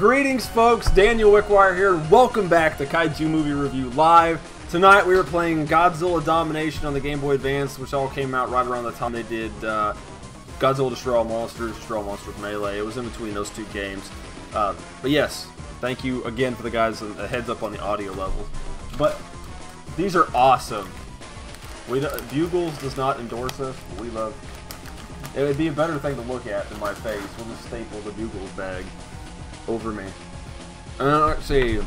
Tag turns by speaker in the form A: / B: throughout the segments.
A: Greetings, folks. Daniel Wickwire here. Welcome back to Kaiju Movie Review Live. Tonight we were playing Godzilla Domination on the Game Boy Advance, which all came out right around the time they did Godzilla Destroy All Monsters, Destroy All Monsters Melee. It was in between those two games. But yes, thank you again for the guys, a heads up on the audio level. But these are awesome. Bugles does not endorse us, but we love. It would be a better thing to look at than my face. We'll just staple the Bugles bag over me. Let's see.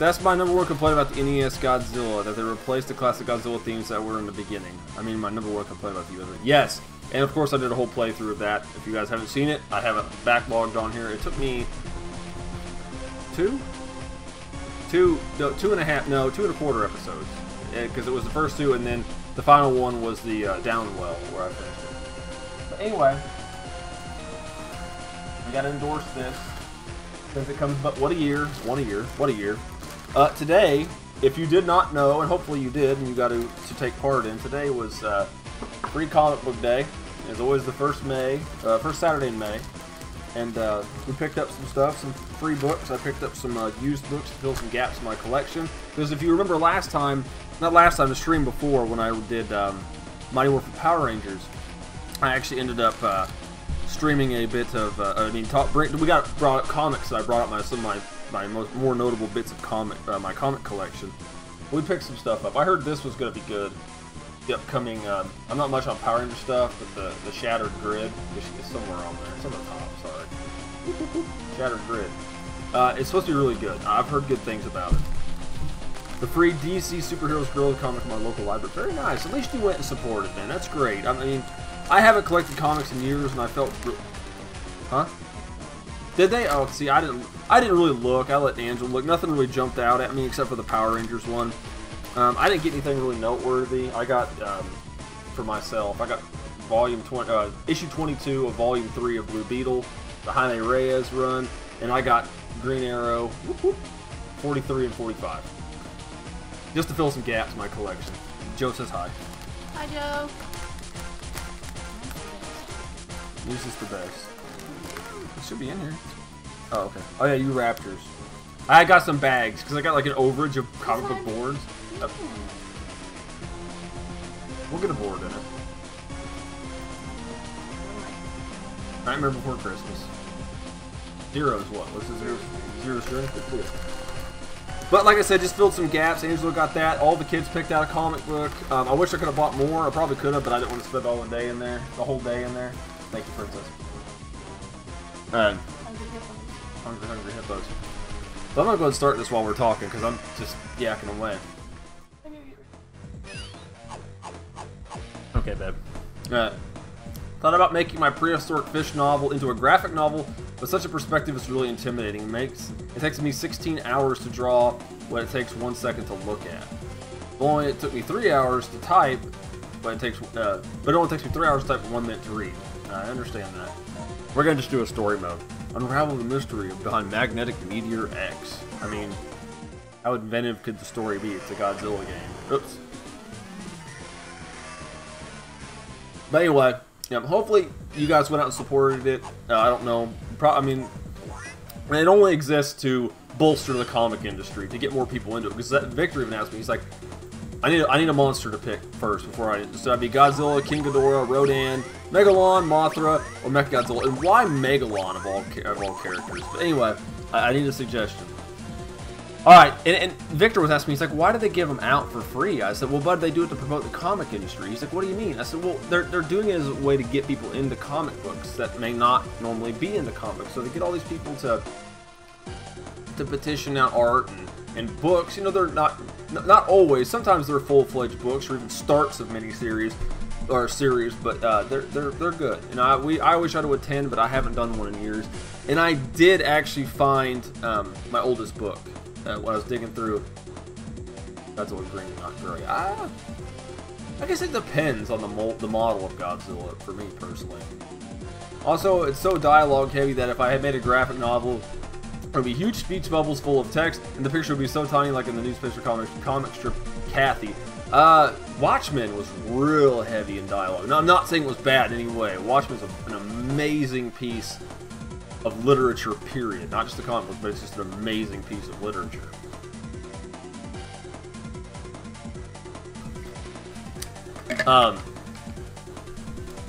A: That's my number one complaint about the NES Godzilla, that they replaced the classic Godzilla themes that were in the beginning. I mean, my number one complaint about the other. Yes, and of course I did a whole playthrough of that. If you guys haven't seen it, I have it backlogged on here. It took me two and a quarter episodes, because it was the first two, and then the final one was the Downwell, where I finished it. But anyway, we gotta endorse this, since it comes but what a year. Today, if you did not know, and hopefully you did, and you got to take part in, today was Free Comic Book Day. It's always the first Saturday in May, and we picked up some stuff, some free books. I picked up some used books to fill some gaps in my collection. Because if you remember the stream before, when I did Mighty Morphin Power Rangers, I actually ended up streaming a bit of, we got brought up comics, so I brought up some of my more notable bits of my comic collection. We picked some stuff up. I heard this was going to be good. The upcoming, I'm not much on Power Ranger stuff, but the Shattered Grid is somewhere on there. It's on the top, sorry. Shattered Grid. It's supposed to be really good. I've heard good things about it. The free DC Superheroes Gorilla comic from my local library. Very nice. At least you went and supported, man. That's great. I mean, I haven't collected comics in years, and I felt... Huh? Did they? Oh, see, I didn't really look. I let Angela look. Nothing really jumped out at me except for the Power Rangers one. I didn't get anything really noteworthy. I got, for myself, I got issue 22 of Volume 3 of Blue Beetle, the Jaime Reyes run, and I got Green Arrow, 43 and 45. Just to fill some gaps in my collection. Joe says hi.
B: Hi, Joe.
A: This is the best. It should be in here. Oh, okay. Oh, yeah, you Raptors. I got some bags, because I got like an overage of comic book boards. We'll get a board in it. Nightmare Before Christmas. Zero's what? What's the Zero's journey? But like I said, just filled some gaps. Angela got that. All the kids picked out a comic book. I wish I could have bought more. I probably could have, but I didn't want to spend all the day in there. The whole day in there. Thank you, Princess. Hungry hippos. So I'm not going to start this while we're talking, because I'm just yakking away. Okay, babe. Thought about making my prehistoric fish novel into a graphic novel, but such a perspective is really intimidating. It takes me 16 hours to draw what it takes 1 second to look at. It took me 3 hours to type, but it only takes me 3 hours to type and 1 minute to read. I understand that. We're gonna just do a story mode. Unravel the mystery behind Magnetic Meteor X. I mean, how inventive could the story be? It's a Godzilla game. Oops. But anyway, yeah, hopefully you guys went out and supported it. I don't know. I mean, it only exists to bolster the comic industry, to get more people into it. Because Victor even asked me, he's like, I need a monster to pick first before so that'd be Godzilla, King Ghidorah, Rodan, Megalon, Mothra, or Mechagodzilla. And why Megalon of all characters? But anyway, I need a suggestion. Alright, and Victor was asking me, he's like, why did they give them out for free? I said, well, bud, they do it to promote the comic industry. He's like, what do you mean? I said, well, they're doing it as a way to get people into comic books that may not normally be into comics. So they get all these people to petition out art and books. You know, they're not always. Sometimes they're full-fledged books or even starts of miniseries or series, but they're good. And I wish I would attend, but I haven't done one in years. And I did actually find my oldest book. When I was digging through. Godzilla green, not gray. I guess it depends on the model of Godzilla for me personally. Also, it's so dialogue heavy that if I had made a graphic novel, there would be huge speech bubbles full of text, and the picture would be so tiny, like in the newspaper comic strip Kathy. Watchmen was real heavy in dialogue. Now, I'm not saying it was bad in any way. Watchmen's an amazing piece of literature, period. Not just a comic book, but it's just an amazing piece of literature.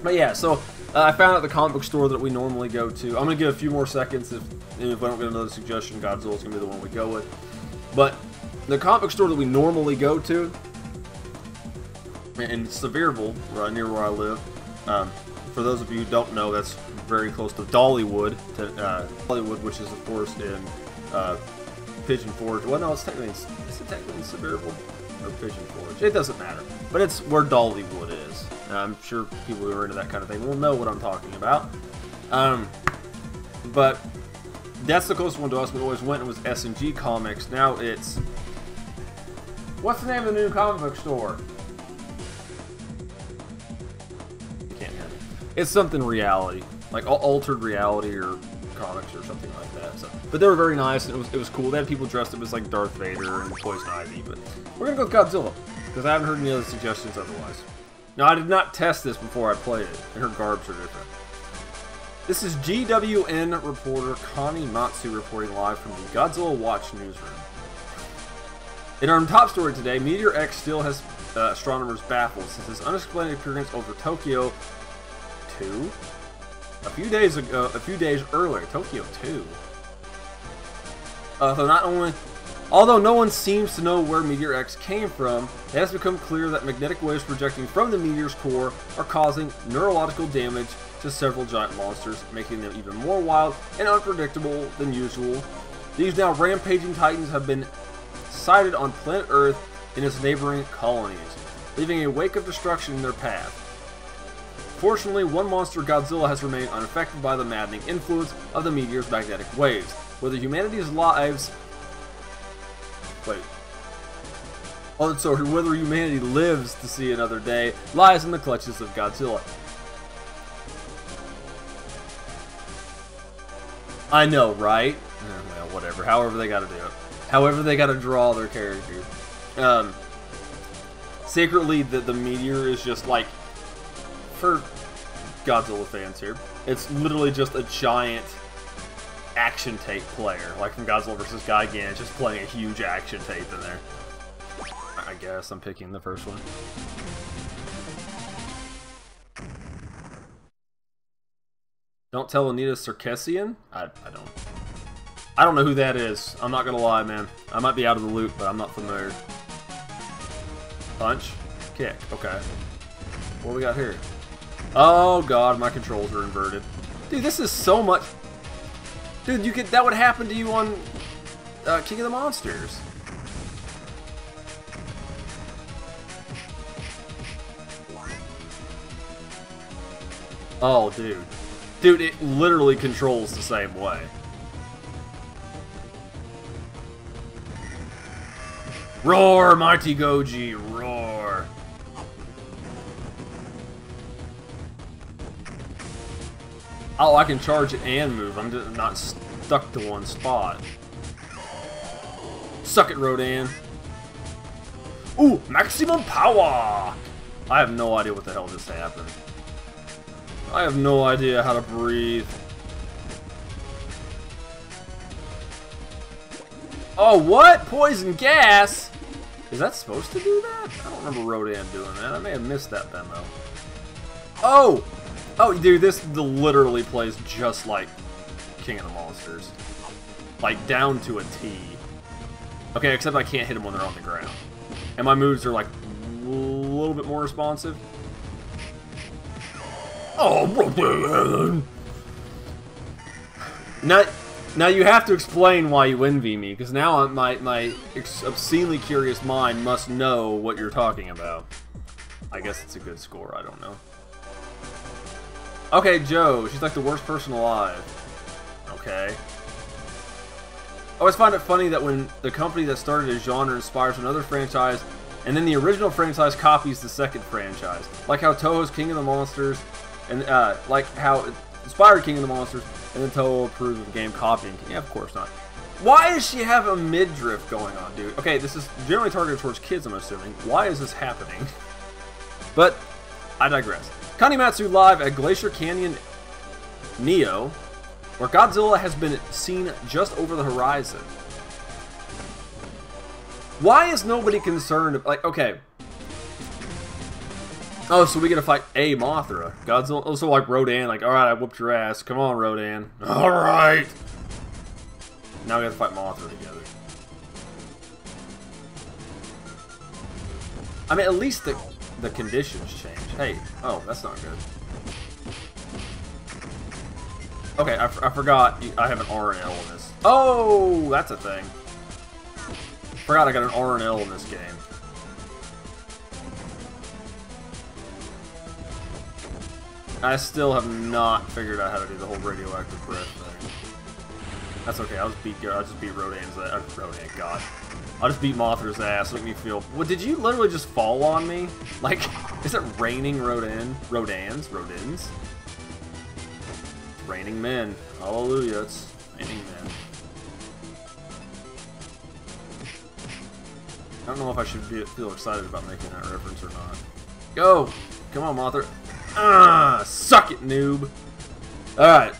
A: But yeah, so I found out the comic book store that we normally go to. I'm going to give a few more seconds. If I don't get another suggestion, Godzilla's going to be the one we go with. But the comic book store that we normally go to in Sevierville, right near where I live, for those of you who don't know, that's very close to Dollywood, which is of course in Pigeon Forge. Well, no, is it technically in Sevierville or Pigeon Forge? It doesn't matter, but it's where Dollywood is. I'm sure people who are into that kind of thing will know what I'm talking about. But that's the closest one to us. We always went. It was S&G Comics. Now it's, what's the name of the new comic book store? It's something reality, like altered reality or comics or something like that. So, but they were very nice. And it was cool. They had people dressed up as like Darth Vader and Poison Ivy. But we're gonna go with Godzilla because I haven't heard any other suggestions otherwise. Now I did not test this before I played it, and her garbs are different. This is GWN reporter Connie Matsu reporting live from the Godzilla Watch newsroom. In our top story today, Meteor X still has astronomers baffled since his unexplained appearance over Tokyo. A few days earlier, Tokyo 2. Although no one seems to know where Meteor X came from, it has become clear that magnetic waves projecting from the meteor's core are causing neurological damage to several giant monsters, making them even more wild and unpredictable than usual. These now rampaging titans have been sighted on planet Earth and its neighboring colonies, leaving a wake of destruction in their path. Fortunately, one monster, Godzilla, has remained unaffected by the maddening influence of the meteor's magnetic waves. Whether humanity's lives... whether humanity lives to see another day lies in the clutches of Godzilla. I know, right? Well, whatever. However they gotta do it. However they gotta draw their characters. Secretly, the meteor is just like... For Godzilla fans here, it's literally just a giant action tape player, like from Godzilla vs. Gigan, just playing a huge action tape in there. I guess I'm picking the first one. Don't tell Anita Sarkeesian? I don't know who that is. I'm not gonna lie, man. I might be out of the loop, but I'm not familiar. Punch, kick. Okay. What do we got here? Oh god, my controls are inverted. Dude, this is so much... Dude, that would happen to you on King of the Monsters. Oh, dude. Dude, it literally controls the same way. Roar, mighty Goji, roar. Oh, I can charge it and move. I'm just not stuck to one spot. Suck it, Rodan. Ooh, maximum power! I have no idea what the hell just happened. I have no idea how to breathe. Oh, what? Poison gas? Is that supposed to do that? I don't remember Rodan doing that. I may have missed that memo. Oh! Oh, dude, this literally plays just like King of the Monsters. Like, down to a T. Okay, except I can't hit them when they're on the ground. And my moves are, like, a little bit more responsive. Oh, now you have to explain why you envy me, because now my obscenely curious mind must know what you're talking about. I guess it's a good score, I don't know. Okay, Joe, she's like the worst person alive. Okay. I always find it funny that when the company that started a genre inspires another franchise, and then the original franchise copies the second franchise. Like how Toho's King of the Monsters, and like how it inspired King of the Monsters, and then Toho approved of the game copying. Yeah, of course not. Why does she have a midriff going on, dude? Okay, this is generally targeted towards kids, I'm assuming. Why is this happening? But, I digress. Connie Matsu live at Glacier Canyon Neo. where Godzilla has been seen just over the horizon. Why is nobody concerned? Like, okay. Oh, so we get to fight a Mothra. Godzilla. Also, like Rodan, like, alright, I whooped your ass. Come on, Rodan. Alright. Now we have to fight Mothra together. I mean, at least the conditions change. Hey, oh, that's not good. Okay, I forgot I have an R and L in this. Oh, that's a thing. Forgot I got an R and L in this game. I still have not figured out how to do the whole radioactive breath thing. That's okay. I'll just beat Rodan's Rodan. God, I'll just beat Mothra's ass. Make me feel. What? Did you literally just fall on me? Like, is it raining Rodans? It's raining men. Hallelujah! It's raining men. I don't know if I should feel excited about making that reference or not. Go! Come on, Mothra. Suck it, noob. Alright.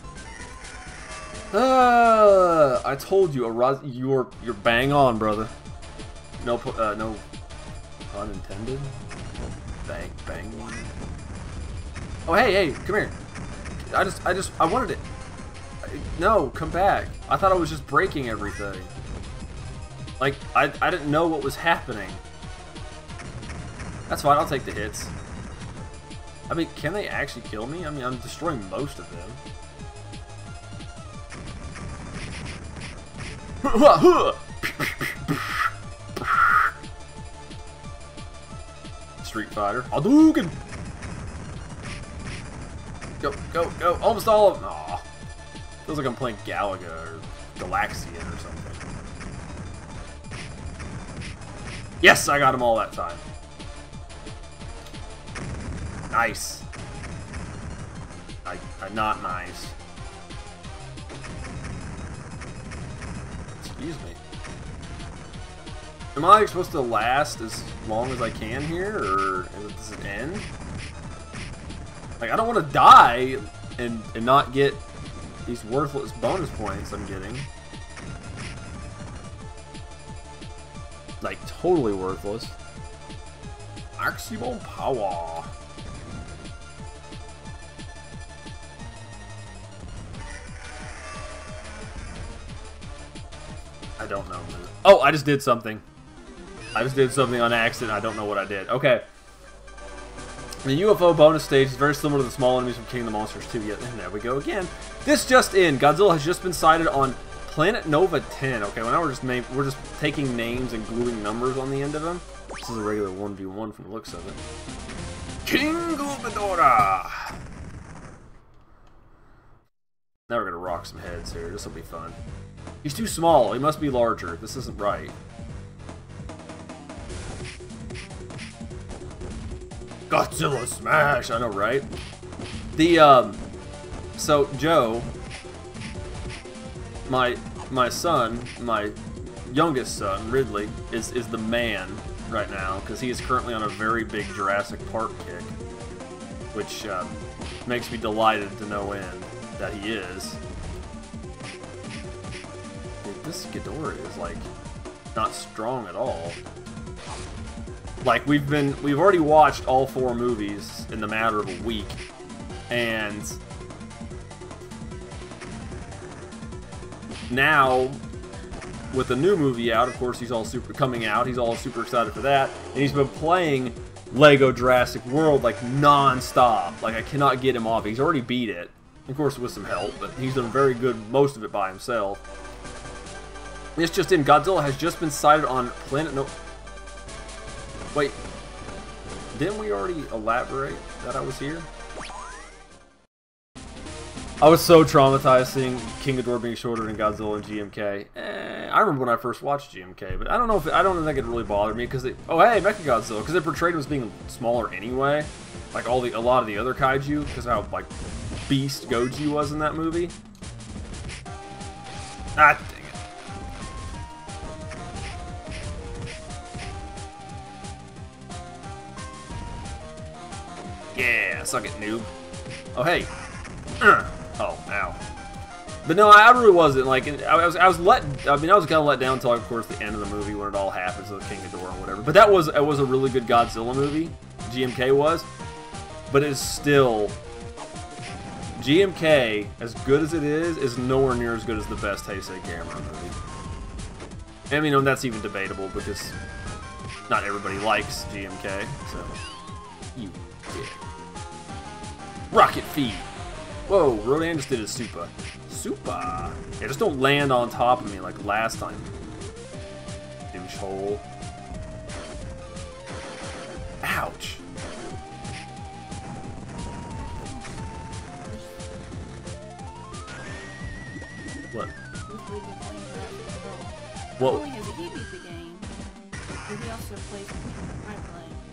A: I told you, you're bang on, brother. No pun intended. Bang on. Oh, hey, come here. I wanted it. No, come back. I thought I was just breaking everything. Like, I didn't know what was happening. That's fine, I'll take the hits. I mean, can they actually kill me? I mean, I'm destroying most of them. Street Fighter. Hadouken! Go! Almost all of them. Aw. Feels like I'm playing Galaga or Galaxian or something. Yes, I got them all that time. Nice. Not nice. Excuse me. Am I supposed to last as long as I can here, or does it end? Like, I don't want to die and not get these worthless bonus points I'm getting. Like, totally worthless. Maximum power. I don't know. Oh, I just did something. I just did something on accident. I don't know what I did. Okay. The UFO bonus stage is very similar to the small enemies from King of the Monsters 2. Yet, and there we go again. This just in. Godzilla has just been sighted on Planet Nova 10. Okay, well now we're just taking names and gluing numbers on the end of them. This is a regular 1v1 from the looks of it. King Ghidorah! Now we're gonna rock some heads here. This will be fun. He's too small. He must be larger. This isn't right. Godzilla smash! I know, right? So Joe, my son, my youngest son, Ridley, is the man right now, because he is currently on a very big Jurassic Park kick, which makes me delighted to no end that he is. Dude, this Ghidorah is, like, not strong at all. Like, we've already watched all 4 movies in the matter of a week, and now with the new movie out, of course, he's all super excited for that, and he's been playing Lego Jurassic World like non-stop. Like, I cannot get him off. He's already beat it, of course, with some help, but he's done very good most of it by himself. It's just in. Godzilla has just been sighted on Planet No. Wait, didn't we already elaborate that I was here? I was so traumatized seeing King Ghidorah being shorter than Godzilla and GMK. I remember when I first watched GMK, but I don't know if I don't think it really bothered me because oh hey, Mechagodzilla, because it portrayed him as being smaller anyway, like a lot of the other kaiju, because how like beast Goji was in that movie. Ah, dang it. Yeah, suck it, noob. Oh hey. Oh, ow. But no, I really wasn't. Like, I was kind of let down until, of course, the end of the movie when it all happens, the King Ghidorah or whatever. But it was a really good Godzilla movie. GMK was, but it's still GMK, as good as it is nowhere near as good as the best Heisei KMR movie. I mean, that's even debatable because not everybody likes GMK. So, you dick. Rocket feet. Whoa, Rodan just did a super. Super. Yeah, just don't land on top of me like last time. Douche hole. Ouch. What? What?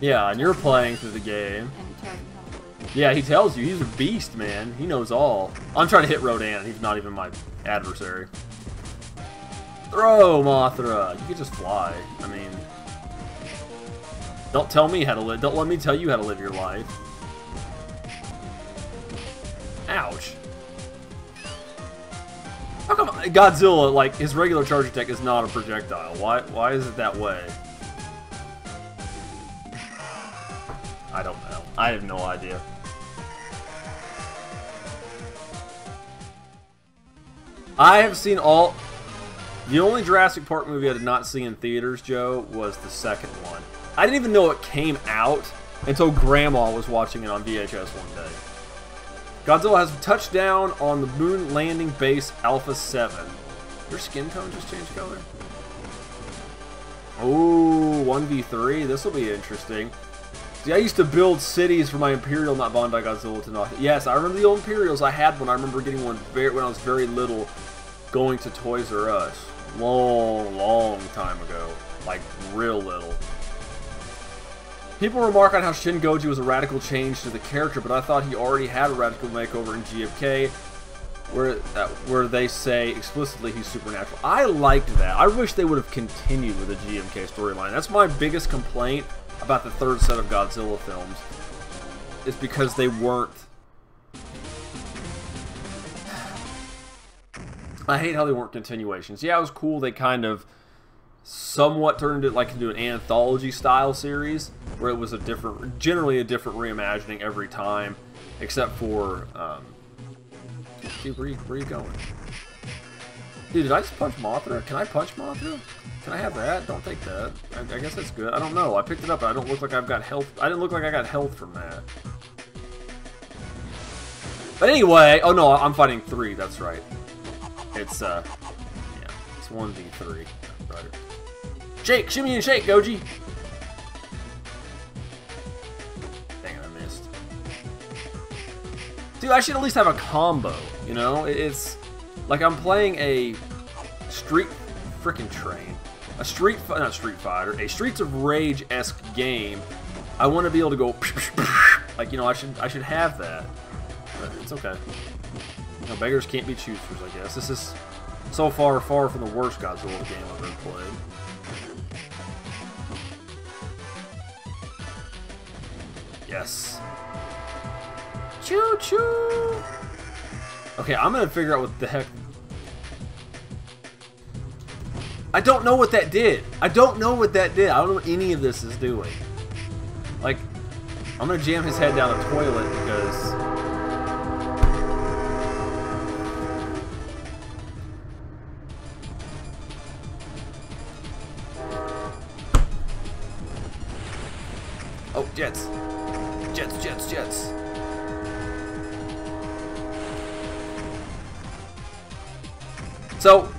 A: Yeah, and you're playing through the game. Yeah, he tells you. He's a beast, man. He knows all. I'm trying to hit Rodan. He's not even my adversary. Throw, Mothra. You can just fly. I mean, don't tell me how to live. Don't let me tell you how to live your life. Ouch. How come Godzilla, like, his regular charge attack is not a projectile? Why is it that way? I don't know. I have no idea. I have seen all... The only Jurassic Park movie I did not see in theaters, Joe, was the second one. I didn't even know it came out until Grandma was watching it on VHS one day. Godzilla has touched down on the moon landing base Alpha 7. Your skin tone just changed color? Ooh, 1v3. This will be interesting. See, I used to build cities for my Imperial, not Bandai Godzilla to knock it. Yes, I remember the old Imperials. I had one. I remember getting one when I was very little, going to Toys R Us. Long time ago. Like, real little. People remark on how Shin Goji was a radical change to the character, but I thought he already had a radical makeover in GFK, where they say explicitly he's supernatural. I liked that. I wish they would have continued with the GMK storyline. That's my biggest complaint about the third set of Godzilla films, is because they weren't... I hate how they weren't continuations. Yeah, it was cool. They kind of somewhat turned it like into an anthology style series where it was a different, generally a different reimagining every time, except for dude, where are you going? Dude, did I just punch Mothra? Can I punch Mothra? Can I have that? Don't take that. I guess that's good. I don't know. I picked it up, but I don't look like I've got health. I didn't look like I got health from that. But anyway, oh no, I'm fighting 3. That's right. It's yeah, it's 1v3. Right. Shake, shimmy and shake, Goji. Dang it, I missed. Dude, I should at least have a combo. You know, it's like I'm playing a Street frickin' Train, not Street Fighter, a Streets of Rage-esque game. I want to be able to go like, you know, I should have that, but it's okay. You know, beggars can't be choosers, I guess. This is so far from the worst Godzilla game I've ever played. Yes. Choo choo. Okay, I'm gonna figure out what the heck. I don't know what that did. I don't know what that did. I don't know what any of this is doing. Like, I'm gonna jam his head down the toilet because. Oh, jets. Jets, jets, jets. So,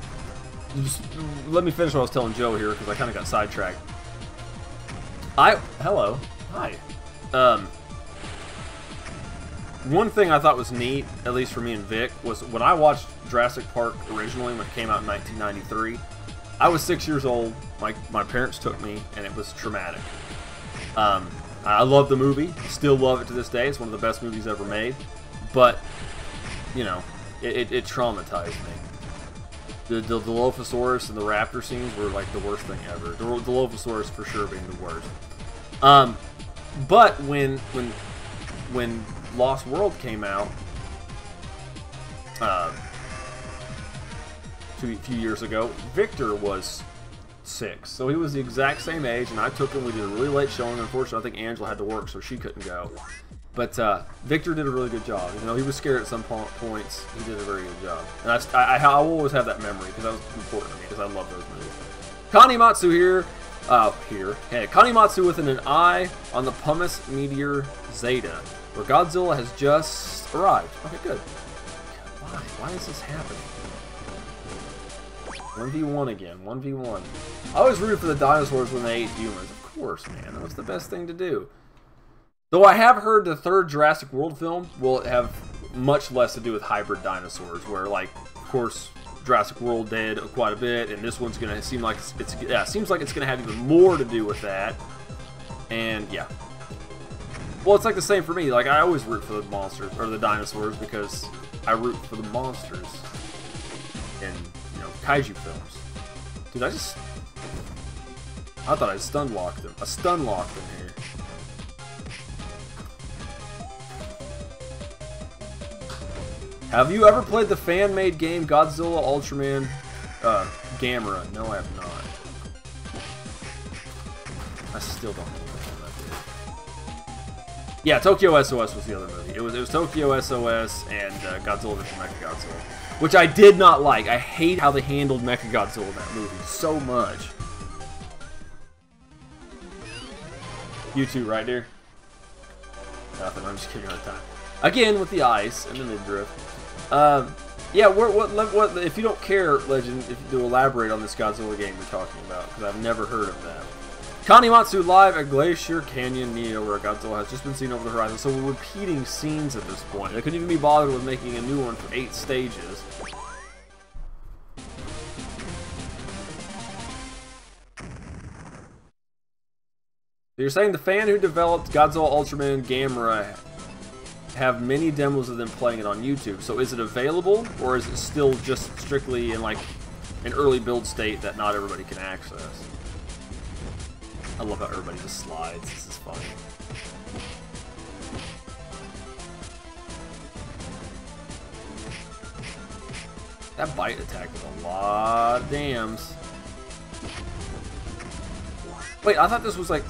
A: just let me finish what I was telling Joe here, because I kind of got sidetracked. Hello. Hi. One thing I thought was neat, at least for me and Vic, was when I watched Jurassic Park originally, when it came out in 1993, I was 6 years old. My parents took me, and it was traumatic. I love the movie. Still love it to this day. It's one of the best movies ever made. But, you know, it traumatized me. The Dilophosaurus and the raptor scenes were like the worst thing ever. The Dilophosaurus for sure being the worst. But when Lost World came out, a few years ago, Victor was 6. So he was the exact same age, and I took him. We did a really late showing. Unfortunately, I think Angela had to work, so she couldn't go. But Victor did a really good job. You know, he was scared at some points. He did a very good job. And I will always have that memory because that was important to me because I love those movies. Kanimatsu here. Hey, Kanimatsu with an eye on the Pumice Meteor Zeta, where Godzilla has just arrived. Okay, good. God, why is this happening? 1v1 again. 1v1. I always rooted for the dinosaurs when they ate humans. Of course, man. That was the best thing to do. Though I have heard the third Jurassic World film will have much less to do with hybrid dinosaurs, where, like, of course, Jurassic World did quite a bit, and this one's gonna seem like seems like it's gonna have even more to do with that. And yeah, well, it's like the same for me. Like, I always root for the monsters or the dinosaurs because I root for the monsters in, you know, kaiju films. Dude, I thought I stun locked him. I stun locked him here. Have you ever played the fan-made game Godzilla Ultraman Gamera? No, I have not. I still don't know what that did. Yeah, Tokyo SOS was the other movie. It was Tokyo SOS and Godzilla vs. Mechagodzilla, which I did not like. I hate how they handled Mechagodzilla in that movie so much. You too, right, dear? Nothing. I'm just kidding all the time. Again with the ice and the midriff. Yeah, what if you don't care, Legend, to elaborate on this Godzilla game you're talking about, because I've never heard of that. Kanimatsu live at Glacier Canyon Neo, where Godzilla has just been seen over the horizon, so we're repeating scenes at this point. They couldn't even be bothered with making a new one for 8 stages. So you're saying the fan who developed Godzilla Ultraman Gamera have many demos of them playing it on YouTube. So is it available, or is it still just strictly in like an early build state that not everybody can access? I love how everybody just slides. This is funny. That bite attack was a lot of dams. Wait, I thought this was like...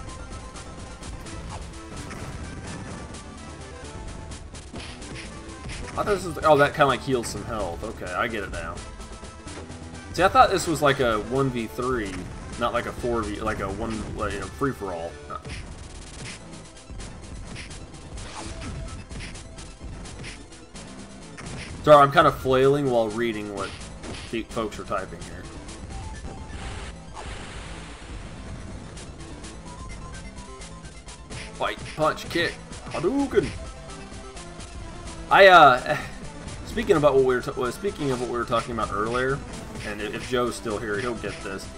A: I thought this was... Oh, that kind of like heals some health. Okay, I get it now. See, I thought this was like a 1v3, not like a 4v, like a free-for-all. No. Sorry, I'm kind of flailing while reading what folks are typing here. Fight, punch, kick, Hadouken. Speaking of what we were talking about earlier, and if Joe's still here, he'll get this.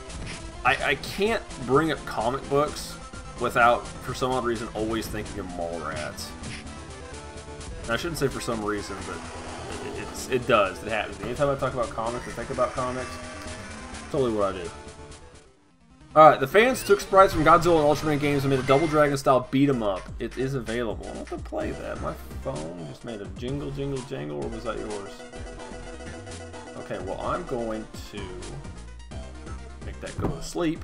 A: I can't bring up comic books without, for some odd reason, always thinking of Mallrats. And I shouldn't say for some reason, but it does. It happens. Anytime I talk about comics or think about comics, totally what I do. Alright, the fans took sprites from Godzilla and Ultraman games and made a Double Dragon style beat 'em up. It is available. I don't have to play that. My phone just made a jingle, jingle, jangle, or was that yours? Okay, well, I'm going to make that go to sleep.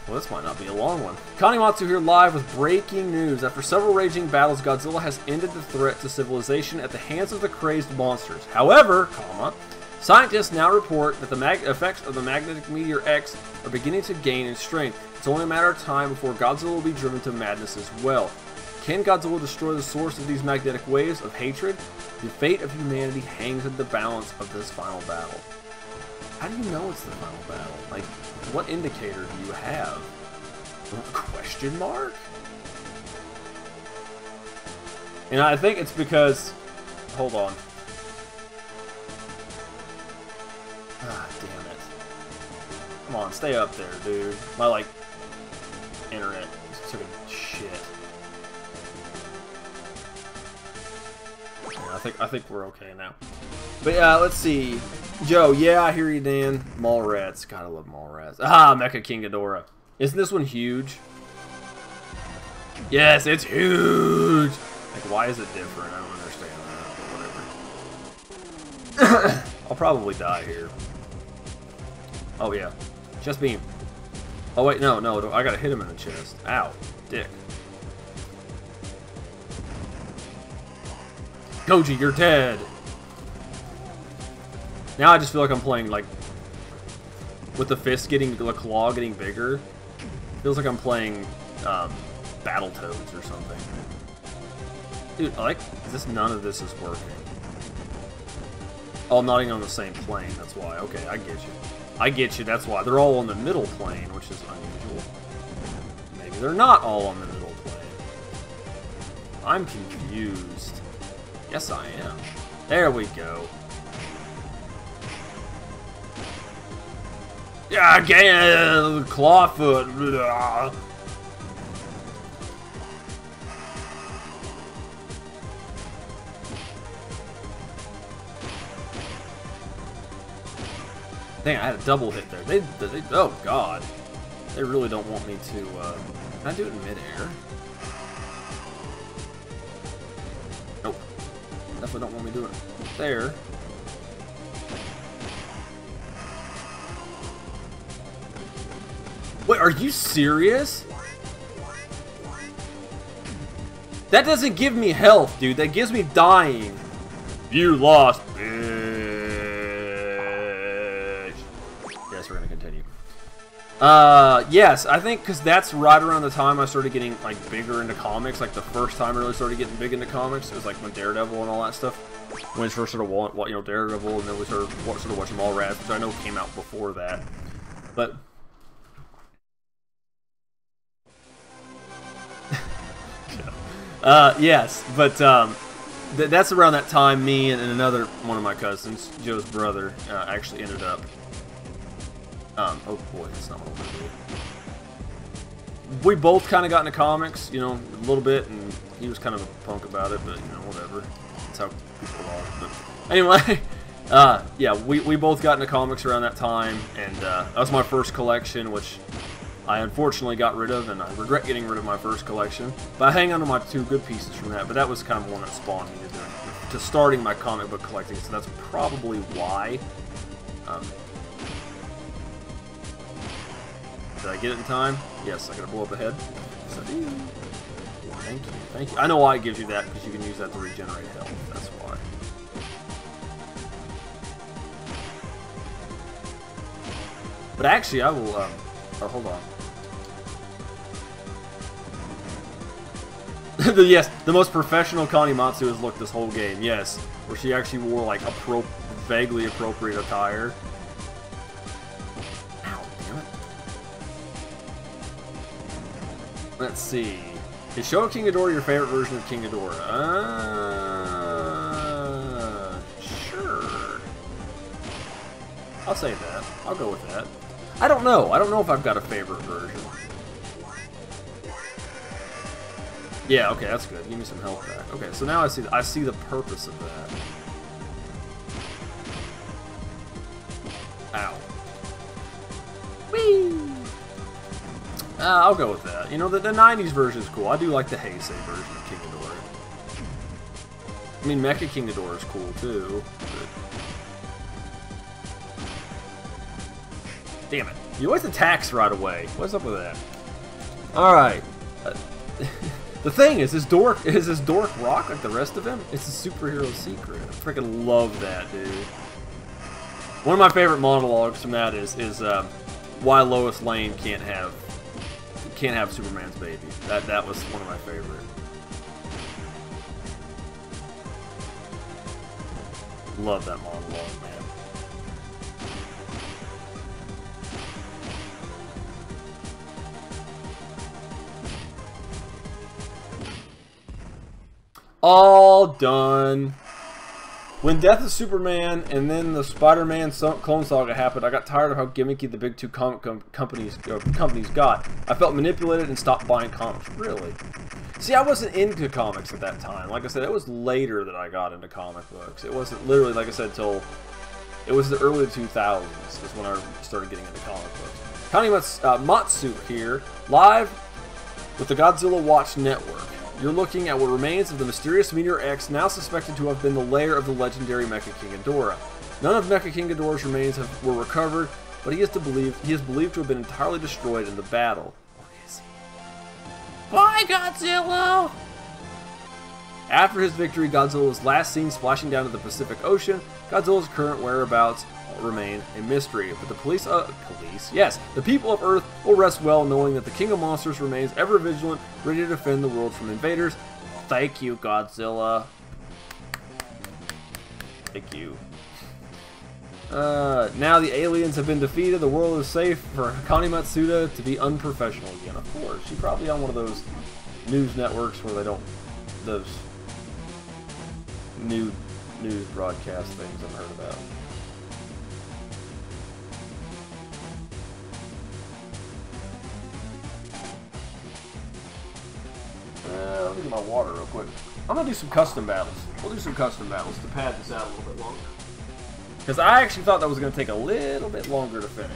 A: Well, this might not be a long one. Kanimatsu here live with breaking news. After several raging battles, Godzilla has ended the threat to civilization at the hands of the crazed monsters. However, scientists now report that the effects of the magnetic meteor X are beginning to gain in strength. It's only a matter of time before Godzilla will be driven to madness as well. Can Godzilla destroy the source of these magnetic waves of hatred? The fate of humanity hangs in the balance of this final battle. How do you know it's the final battle? Like, what indicator do you have? Question mark? And I think it's because... Hold on. Ah, damn it. Come on, stay up there, dude. My, like, internet just took a shit. Yeah, I think we're okay now. But yeah, let's see. Joe, yeah, I hear you, Dan. Mallrats. God, I love Mallrats. Ah, Mecha King Ghidorah. Isn't this one huge? Yes, it's huge! Like, why is it different? I don't understand that. Whatever. I'll probably die here. Oh yeah, chest beam. Oh wait, no, I gotta hit him in the chest. Ow, dick. Goji, you're dead. Now I just feel like I'm playing like with the fist getting the claw getting bigger. Feels like I'm playing Battletoads or something. Dude, none of this is working. Oh, I'm not even on the same plane, that's why. Okay, I get you. I get you, that's why. They're all on the middle plane, which is unusual. Maybe they're not all on the middle plane. I'm confused. Yes, I am. There we go. Yeah, again, clawfoot. Dang, I had a double hit there. They oh god, they really don't want me to. Can I do it in midair? Nope. Definitely don't want me doing it there. Wait, are you serious? That doesn't give me health, dude. That gives me dying. You lost, bitch. Yes, we're gonna continue. Yes, I think because that's right around the time I started getting like bigger into comics. Like the first time I really started getting big into comics, it was like when Daredevil and all that stuff. When we first started watching, Daredevil, and then we started watching Mallrats, which I know came out before that. But yes, but that's around that time me and another one of my cousins, Joe's brother, actually ended up. Oh boy, that's not what I'm gonna do. We both kind of got into comics, you know, a little bit, and he was kind of a punk about it, but you know, whatever. That's how people are. But anyway, yeah, we both got into comics around that time, and that was my first collection, which I unfortunately got rid of, and I regret getting rid of my first collection. But I hang on to my two good pieces from that, but that was kind of one that spawned me to starting my comic book collecting, so that's probably why. Did I get it in time? Yes, I gotta blow up the head. So, thank you, thank you. I know why it gives you that, because you can use that to regenerate health, that's why. But actually, I will, oh, hold on. Yes, the most professional Kanimatsu has looked this whole game, yes. Where she actually wore, like, vaguely appropriate attire. Ow, damn it. Let's see. Is Showa King Ghidorah your favorite version of King Ghidorah? Sure. I'll say that. I'll go with that. I don't know. I don't know if I've got a favorite version. Yeah, okay, that's good. Give me some health back. Okay, so now I see the purpose of that. Ow. Whee! I'll go with that. You know, the 90s version is cool. I do like the Heisei version of King Ghidorah. I mean, Mecha King Ghidorah is cool, too. But... damn it. He always attacks right away. What's up with that? Alright. The thing is this dork rock like the rest of him? It's a superhero secret. I freaking love that, dude. One of my favorite monologues from that is why Lois Lane can't have Superman's baby. That was one of my favorite. Love that monologue, man. All done. When Death of Superman and then the Spider-Man Clone Saga happened, I got tired of how gimmicky the big two comic companies got. I felt manipulated and stopped buying comics. Really? See, I wasn't into comics at that time. Like I said, it was later that I got into comic books. It wasn't literally, like I said, till it was the early 2000s is when I started getting into comic books. Matsu here, live with the Godzilla Watch Network. You're looking at what remains of the mysterious Meteor X, now suspected to have been the lair of the legendary Mecha King Ghidorah. None of Mecha King Ghidorah's remains were recovered, but he is believed to have been entirely destroyed in the battle. Or is he? Bye, Godzilla! After his victory, Godzilla was last seen splashing down to the Pacific Ocean. Godzilla's current whereabouts remain a mystery, but the the people of Earth will rest well knowing that the King of Monsters remains ever vigilant, ready to defend the world from invaders. Thank you, Godzilla. Thank you. Now the aliens have been defeated, the world is safe for Connie Matsuda to be unprofessional again. Of course, she's probably on one of those news networks where they don't, those news broadcast things I've heard about. Let me get my water real quick. I'm gonna do some custom battles. We'll do some custom battles to pad this out a little bit longer. Because I actually thought that was gonna take a little bit longer to finish.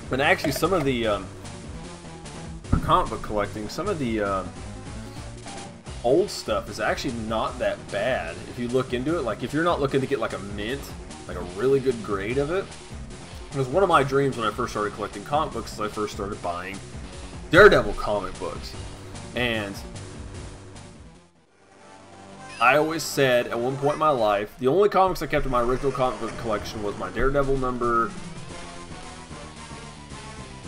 A: But actually, some of the for comic book collecting, some of the old stuff is actually not that bad if you look into it. Like if you're not looking to get like a mint, like a really good grade of it. It was one of my dreams when I first started collecting comic books, as I first started buying Daredevil comic books. And I always said at one point in my life, the only comics I kept in my original comic book collection was my Daredevil number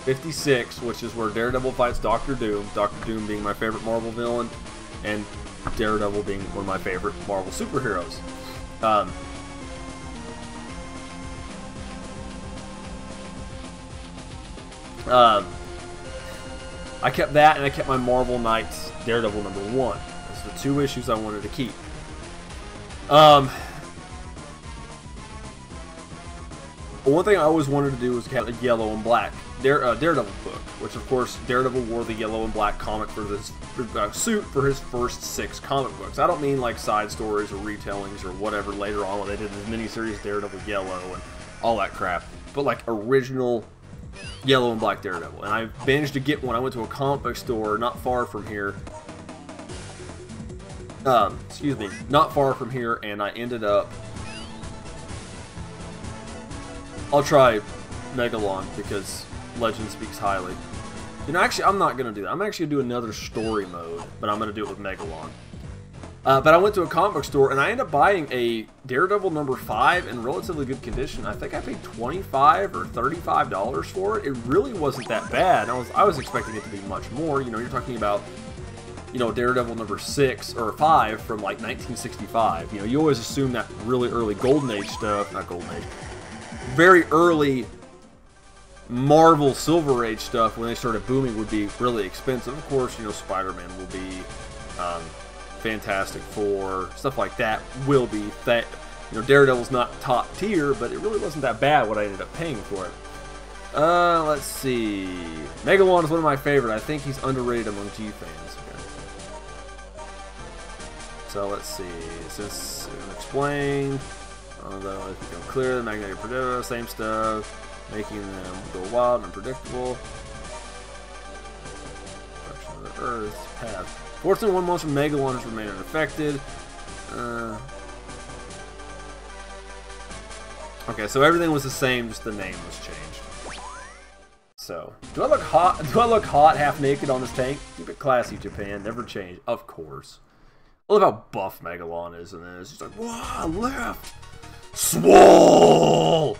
A: 56, which is where Daredevil fights Doctor Doom. Doctor Doom being my favorite Marvel villain, and Daredevil being one of my favorite Marvel superheroes. I kept that, and I kept my Marvel Knights Daredevil number 1. Those are the two issues I wanted to keep. One thing I always wanted to do was have a yellow and black Daredevil book, which of course Daredevil wore the yellow and black comic for this suit for his first 6 comic books. I don't mean like side stories or retellings or whatever later on when they did this miniseries Daredevil Yellow and all that crap, but like original yellow and black Daredevil. And I managed to get one. I went to a comic book store not far from here. Excuse me, not far from here, and I ended up. I'll try Megalon because Legend speaks highly. You know, actually, I'm not going to do that. I'm actually going to do another story mode, but I'm going to do it with Megalon. But I went to a comic book store, and I ended up buying a Daredevil number 5 in relatively good condition. I think I paid $25 or $35 for it. It really wasn't that bad. I was expecting it to be much more. You know, you're talking about, you know, Daredevil number 6 or 5 from like 1965. You know, you always assume that really early Golden Age stuff, not Golden Age, very early Marvel Silver Age stuff when they started booming would be really expensive. Of course, you know, Spider-Man will be, Fantastic Four, stuff like that will be. That, you know, Daredevil's not top tier, but it really wasn't that bad what I ended up paying for it. Let's see. Megalon is one of my favorite. I think he's underrated among G fans. Okay. So let's see. Since explained, although if you become clear, the magnetic predictor, same stuff, making them go wild and unpredictable. Direction of the Earth, path. Fortunately, one monster Megalon has remained unaffected. Okay, so everything was the same, just the name was changed. So, do I look hot? Do I look hot, half naked on this tank? Keep it classy, Japan. Never change, of course. I love how buff Megalon is in this. He's like, wow, left, swole.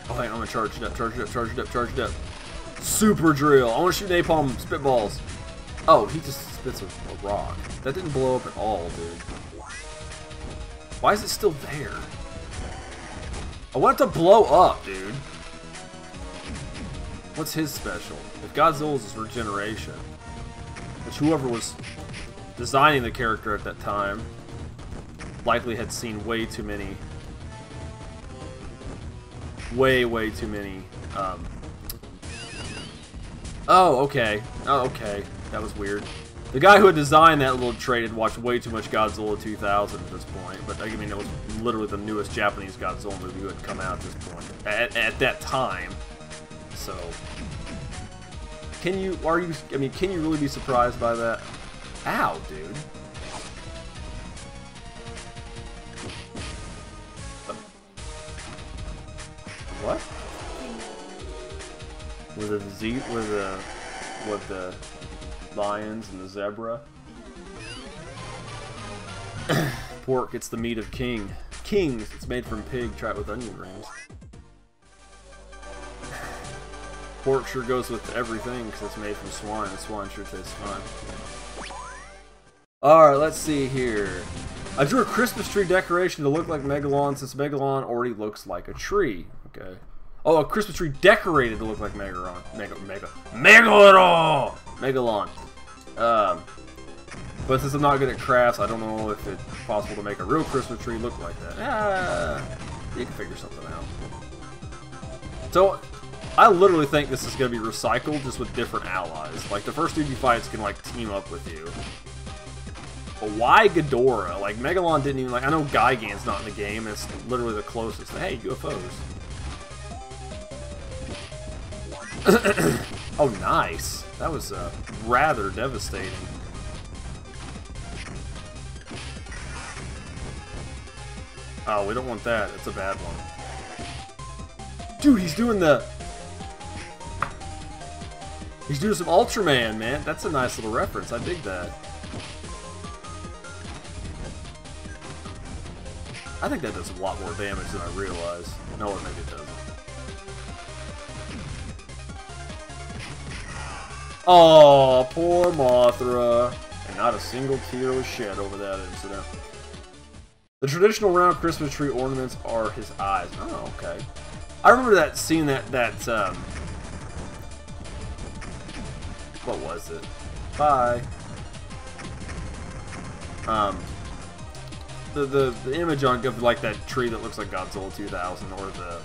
A: Oh, hang on, I'm gonna charge it up, charge it up, charge it up, charge it up. Super drill. I want to shoot napalm spitballs. Oh, he just spits a rock. That didn't blow up at all, dude. Why is it still there? I want it to blow up, dude. What's his special? If Godzilla's is regeneration, which whoever was designing the character at that time likely had seen way too many. Way too many. Oh, okay. Oh, okay. That was weird. The guy who had designed that little trait had watched way too much Godzilla 2000 at this point, but I mean, it was literally the newest Japanese Godzilla movie who had come out at this point, at that time. So, can you really be surprised by that? Ow, dude. What? With the lions and the zebra. Pork, it's the meat of kings. It's made from pig. Try it with onion rings. Pork sure goes with everything because it's made from swine. And swine sure tastes fine. Alright, let's see here. I drew a Christmas tree decoration to look like Megalon since Megalon already looks like a tree. Okay. Oh, a Christmas tree decorated to look like Megalon. Megalon! But since I'm not good at crafts, I don't know if it's possible to make a real Christmas tree look like that. You can figure something out. So, I literally think this is going to be recycled just with different allies. Like, the first dude you fight can, like, team up with you. But why Ghidorah? Like, Megalon didn't even, like, I know Gigan's not in the game, it's literally the closest. Hey, UFOs. Oh, nice. That was rather devastating. Oh, we don't want that. It's a bad one. Dude, he's doing the... He's doing some Ultraman, man. That's a nice little reference. I dig that. I think that does a lot more damage than I realized. No, or maybe it doesn't. Oh, poor Mothra. And not a single tear was shed over that incident. The traditional round Christmas tree ornaments are his eyes. Oh, okay. I remember that seeing that what was it? Bye. The image on of like that tree that looks like Godzilla 2000 or the...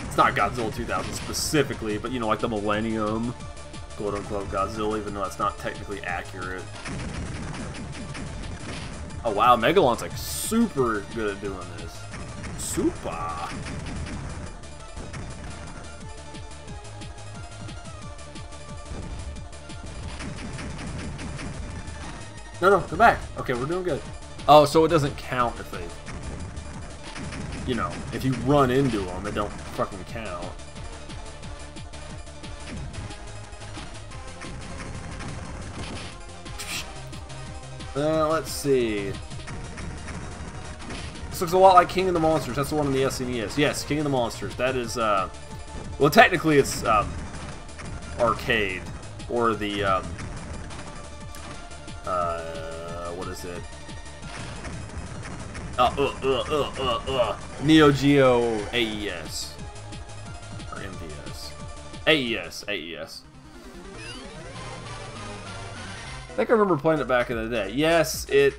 A: It's not Godzilla 2000 specifically, but you know, like the Millennium quote-unquote Godzilla, even though that's not technically accurate. Oh wow, Megalon's like super good at doing this. Super! No, come back. Okay, we're doing good. Oh, so it doesn't count if they... You know, if you run into them, it don't fucking count. Let's see. This looks a lot like King of the Monsters. That's the one in the SNES. Yes, King of the Monsters. That is, well, technically it's, arcade. Or the, what is it? Neo Geo AES. Or MVS. AES. I think I remember playing it back in the day. Yes, it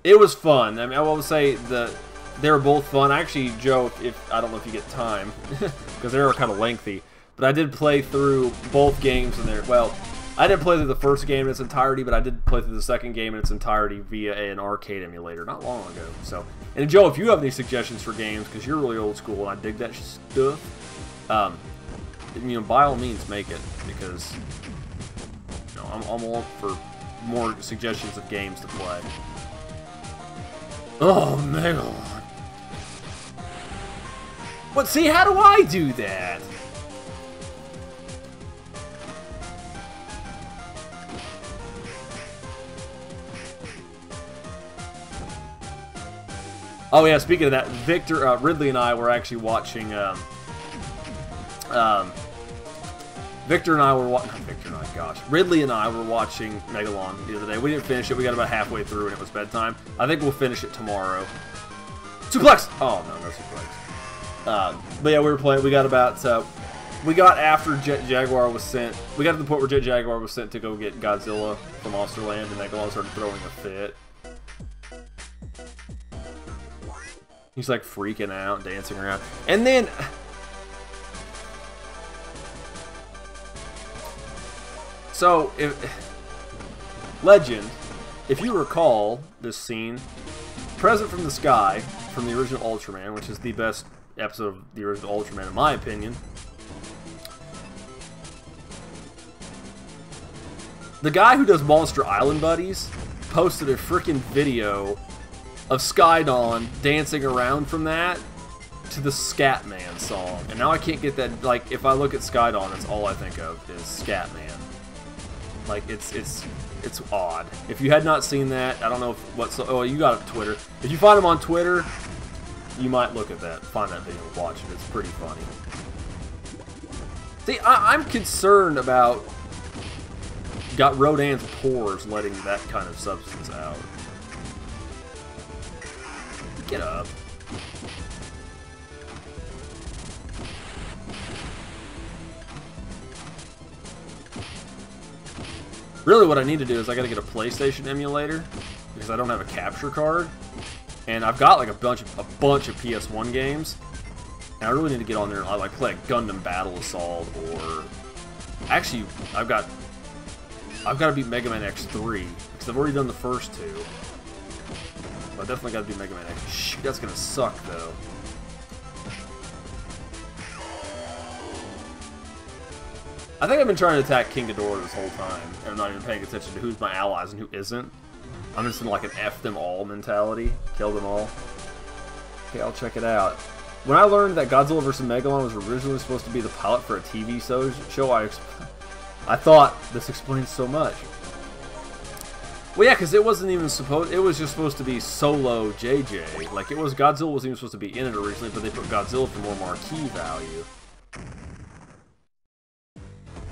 A: was fun. I mean, I will say they were both fun. Actually, Joe, if I don't know if you get time, because they were kind of lengthy, but I did play through both games in there. Well, I didn't play through the first game in its entirety, but I did play through the second game in its entirety via an arcade emulator not long ago. So, and Joe, if you have any suggestions for games, because you're really old school and I dig that stuff, you know, by all means, make it, because you know, I'm all for more suggestions of games to play. Oh, Megalon. But see, how do I do that? Oh yeah, speaking of that, Ridley and I were actually watching, Ridley and I were watching Megalon the other day. We didn't finish it, we got about halfway through and it was bedtime. I think we'll finish it tomorrow. Suplex! Oh, no suplex. But yeah, we were playing, we got about, we got after Jet Jaguar was sent, we got to the point where Jet Jaguar was sent to go get Godzilla from Monsterland and Megalon started throwing a fit. He's like freaking out, dancing around. And then... So, Legend, if you recall this scene, Present from the Sky, from the original Ultraman, which is the best episode of the original Ultraman in my opinion. The guy who does Monster Island Buddies posted a freaking video of Skydawn dancing around from that to the Scatman song. And now I can't get that, like, if I look at Skydawn, that's all I think of is Scatman. Like, it's odd. If you had not seen that, I don't know oh, you got it Twitter. If you find him on Twitter, you might look at that, find that video and watch it. It's pretty funny. See, I'm concerned about Rodan's pores letting that kind of substance out. Get up. Really what I need to do is I gotta get a PlayStation emulator because I don't have a capture card. And I've got like a bunch of PS1 games. And I really need to get on there and like play a Gundam Battle Assault or actually I've got to beat Mega Man X3 because I've already done the first two. But I definitely got to do Mega Man X. Shoot, that's gonna suck though. I think I've been trying to attack King Ghidorah this whole time, and I'm not even paying attention to who's my allies and who isn't. I'm just in like an F them all mentality. Kill them all. Okay, I'll check it out. When I learned that Godzilla vs. Megalon was originally supposed to be the pilot for a TV show, I thought, this explains so much. Well, yeah, because it wasn't even supposed... It was just supposed to be solo JJ. Like, it was... Godzilla wasn't even supposed to be in it originally, but they put Godzilla for more marquee value.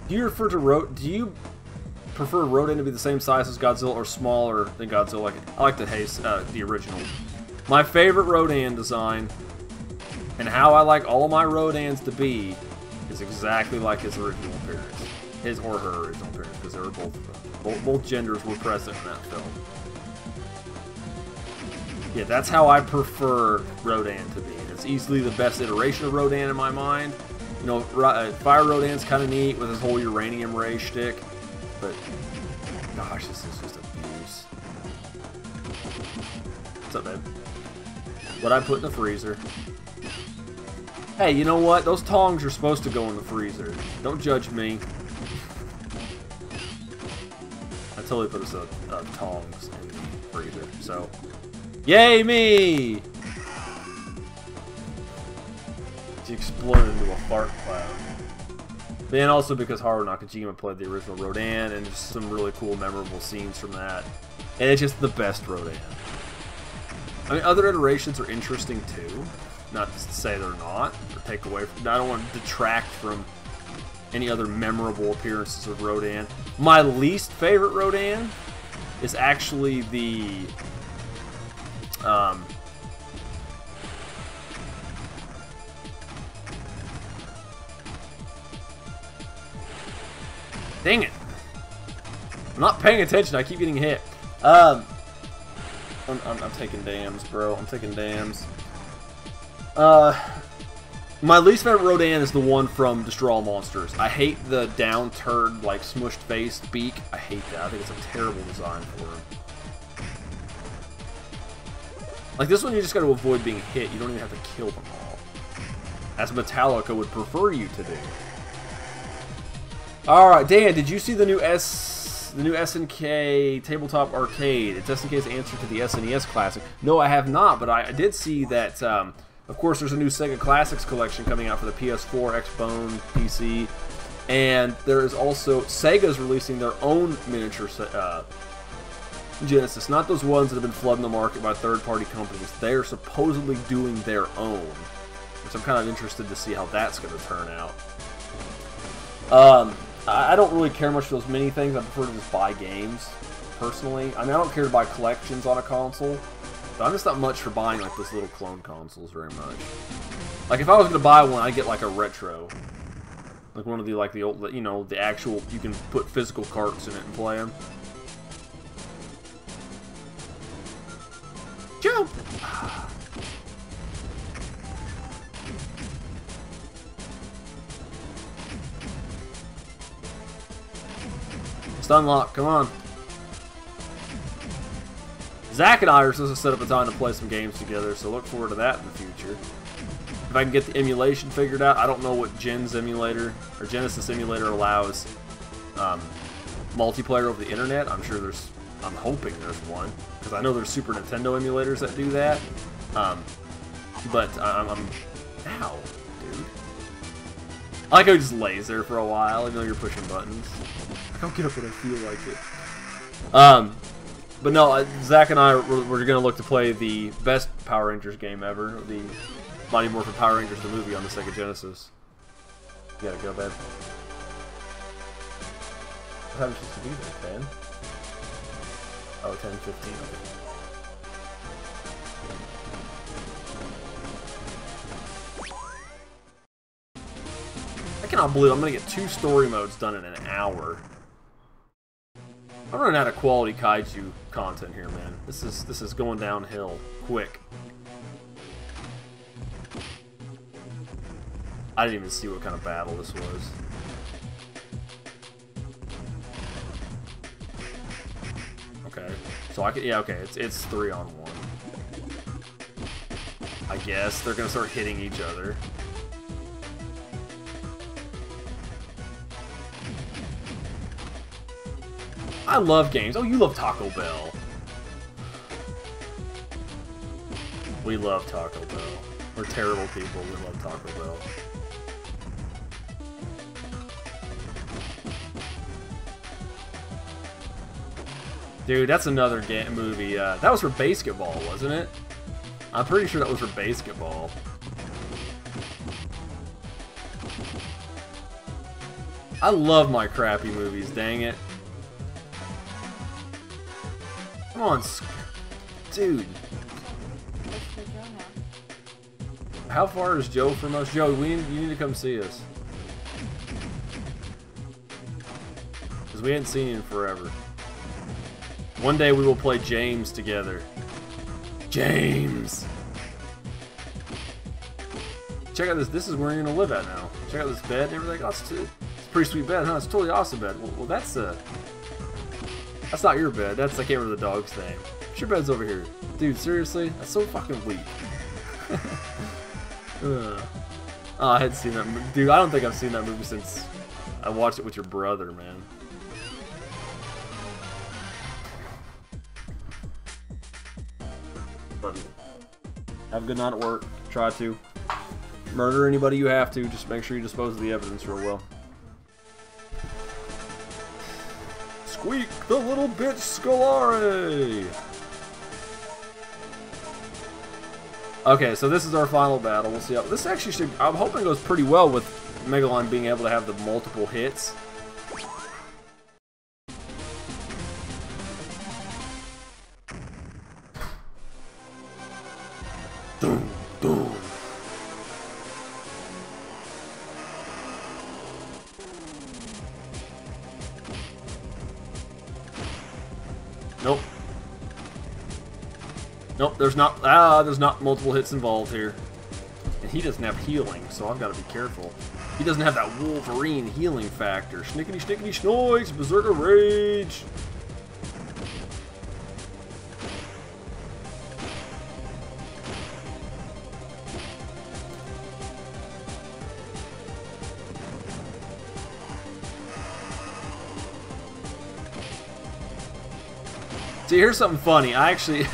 A: Do you prefer Rodan to be the same size as Godzilla or smaller than Godzilla? I like the original. My favorite Rodan design, and how I like all my Rodans to be, is exactly like his original appearance. His or her original appearance, because they were both genders were present in that film. Yeah, that's how I prefer Rodan to be. It's easily the best iteration of Rodan in my mind. You know, Fire Rodan's kind of neat with his whole uranium ray shtick, but gosh, this is just abuse. What's up, babe? What I put in the freezer. Hey, you know what? Those tongs are supposed to go in the freezer. Don't judge me. I totally put us tongs in the freezer, so yay me! She exploded into a fart cloud. And also because Haruo Nakajima played the original Rodan, and just some really cool, memorable scenes from that. And it's just the best Rodan. I mean, other iterations are interesting too. Not to say they're not, or take away from... I don't want to detract from any other memorable appearances of Rodan. My least favorite Rodan is actually the... Dang it! I'm not paying attention. I keep getting hit. I'm taking dams, bro. I'm taking dams. My least favorite Rodan is the one from Destroy All Monsters. I hate the down-turned, like, smushed face beak. I hate that. I think it's a terrible design for him. Like, this one you just gotta avoid being hit. You don't even have to kill them all. As Metallica would prefer you to do. Alright, Dan, did you see the new SNK Tabletop Arcade? It's SNK's answer to the SNES Classic. No, I have not, but I did see that, of course, there's a new Sega Classics collection coming out for the PS4, Xbone, PC, and there is also, Sega's releasing their own miniature Genesis, not those ones that have been flooding the market by third-party companies. They are supposedly doing their own, which I'm kind of interested to see how that's going to turn out. I don't really care much for those mini things. I prefer to just buy games, personally. I mean, I don't care to buy collections on a console, but I'm just not much for buying, like, those little clone consoles very much. Like, if I was going to buy one, I'd get, like, a retro. Like, one of the, like, the old, you know, the actual, you can put physical carts in it and play them. Jump! Stun lock, come on. Zach and I are supposed to set up a time to play some games together, so look forward to that in the future. If I can get the emulation figured out, I don't know what Genesis emulator allows multiplayer over the internet. I'm hoping there's one, because I know there's Super Nintendo emulators that do that. But ow, dude. I like how he just lays there for a while, even though you're pushing buttons. I don't get up when I feel like it. But no, Zach and I, we're going to look to play the best Power Rangers game ever, the Mighty Morphin Power Rangers, the movie on the Sega Genesis. You gotta go, babe. What time is it supposed to be there, 10? Oh, 10:15, okay. I cannot believe I'm going to get 2 story modes done in an hour. I'm running out of quality kaiju content here, man. This is going downhill quick. I didn't even see what kind of battle this was. Okay, so okay, it's 3-on-1. I guess they're gonna start hitting each other. I love games. Oh, you love Taco Bell. We love Taco Bell. We're terrible people. We love Taco Bell. Dude, that's another movie. That was for basketball, wasn't it? I'm pretty sure that was for basketball. I love my crappy movies, dang it. Come on, dude. How far is Joe from us? Joe, you need to come see us. Because we hadn't seen you in forever. One day we will play James together. James! Check out this. This is where you're going to live at now. Check out this bed and everything. Oh, it's a pretty sweet bed, huh? It's a totally awesome bed. Well, that's not your bed. I can't remember the dog's name. Your bed's over here. Dude, seriously? That's so fucking weak. Oh, I hadn't seen that movie. Dude, I don't think I've seen that movie since I watched it with your brother, man. But have a good night at work. Try to murder anybody you have to. Just make sure you dispose of the evidence real well. Squeak the little bitch Scolare! Okay, so this is our final battle. We'll see how this actually should. I'm hoping it goes pretty well with Megalon being able to have the multiple hits. Doom, doom. Nope. Nope, there's not multiple hits involved here. And he doesn't have healing, so I've got to be careful. He doesn't have that Wolverine healing factor. Schnickety schnickety schnoiks, Berserker Rage! See, here's something funny. I actually...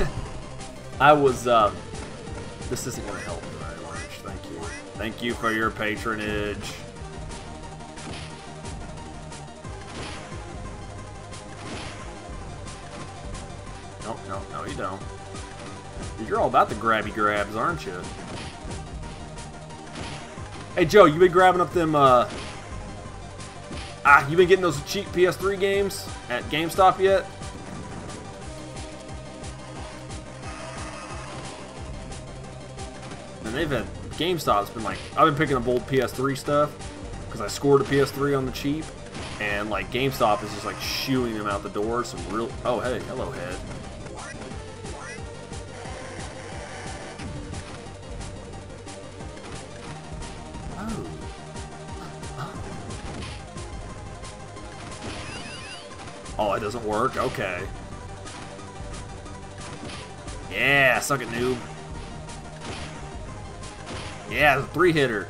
A: I was, this isn't going to help me very much. Thank you. Thank you for your patronage. Nope, nope, no you don't. You're all about the grabby grabs, aren't you? Hey, Joe, you been grabbing up them, you been getting those cheap PS3 games at GameStop yet? And they've had, GameStop's been like, I've been picking up old PS3 stuff, because I scored a PS3 on the cheap, and like, GameStop is just like shooing them out the door, some real, oh hey, hello head. Oh, it doesn't work? Okay. Yeah, suck it, noob. Yeah, it's a 3-hitter.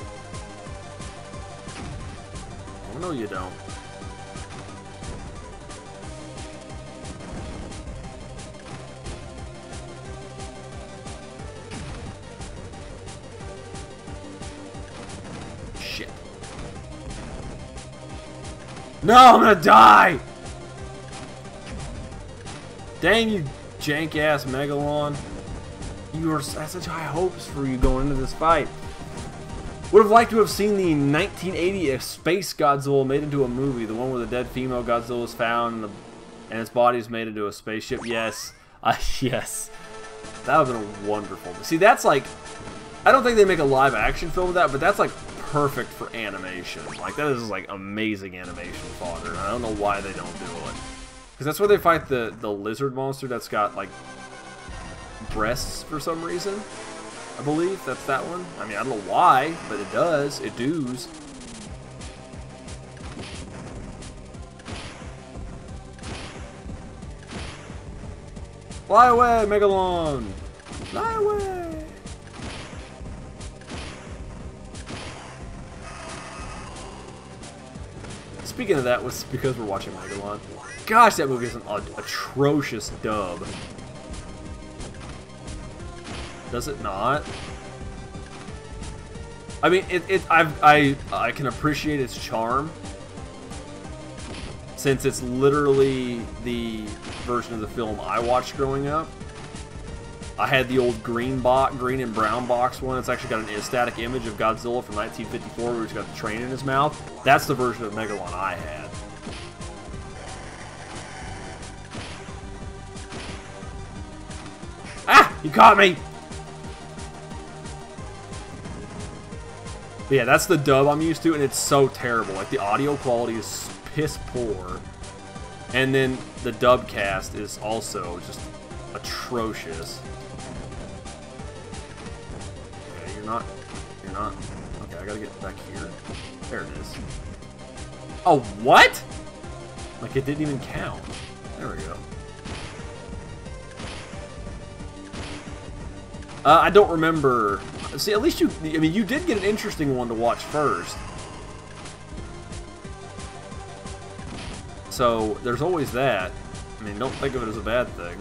A: Oh, no, you don't. Shit. No, I'm gonna die! Dang you, jank-ass Megalon. You had such high hopes for you going into this fight. Would have liked to have seen the 1980 Space Godzilla made into a movie. The one where the dead female Godzilla is found and its body is made into a spaceship. Yes. Yes. That would have been wonderful. See, that's like... I don't think they make a live action film with that, but that's like perfect for animation. Like, that is like amazing animation fodder. I don't know why they don't do it. Because that's where they fight the lizard monster that's got like breasts for some reason. I believe that's that one. I mean, I don't know why, but it does. It does. Fly away, Megalon! Fly away! Speaking of that, was because we're watching Megalon. Gosh, that movie is an atrocious dub. Does it not? I mean, I can appreciate its charm, since it's literally the version of the film I watched growing up. I had the old green and brown box one. It's actually got an static image of Godzilla from 1954, where he's got the train in his mouth. That's the version of Megalon I had. Ah! You caught me! But yeah, that's the dub I'm used to, and it's so terrible. Like, the audio quality is piss poor. And then the dub cast is also just atrocious. Okay, you're not. Okay, I gotta get back here. There it is. Oh, what? Like, it didn't even count. There we go. I don't remember. See, at least I mean, you did get an interesting one to watch first. So, there's always that. I mean, don't think of it as a bad thing.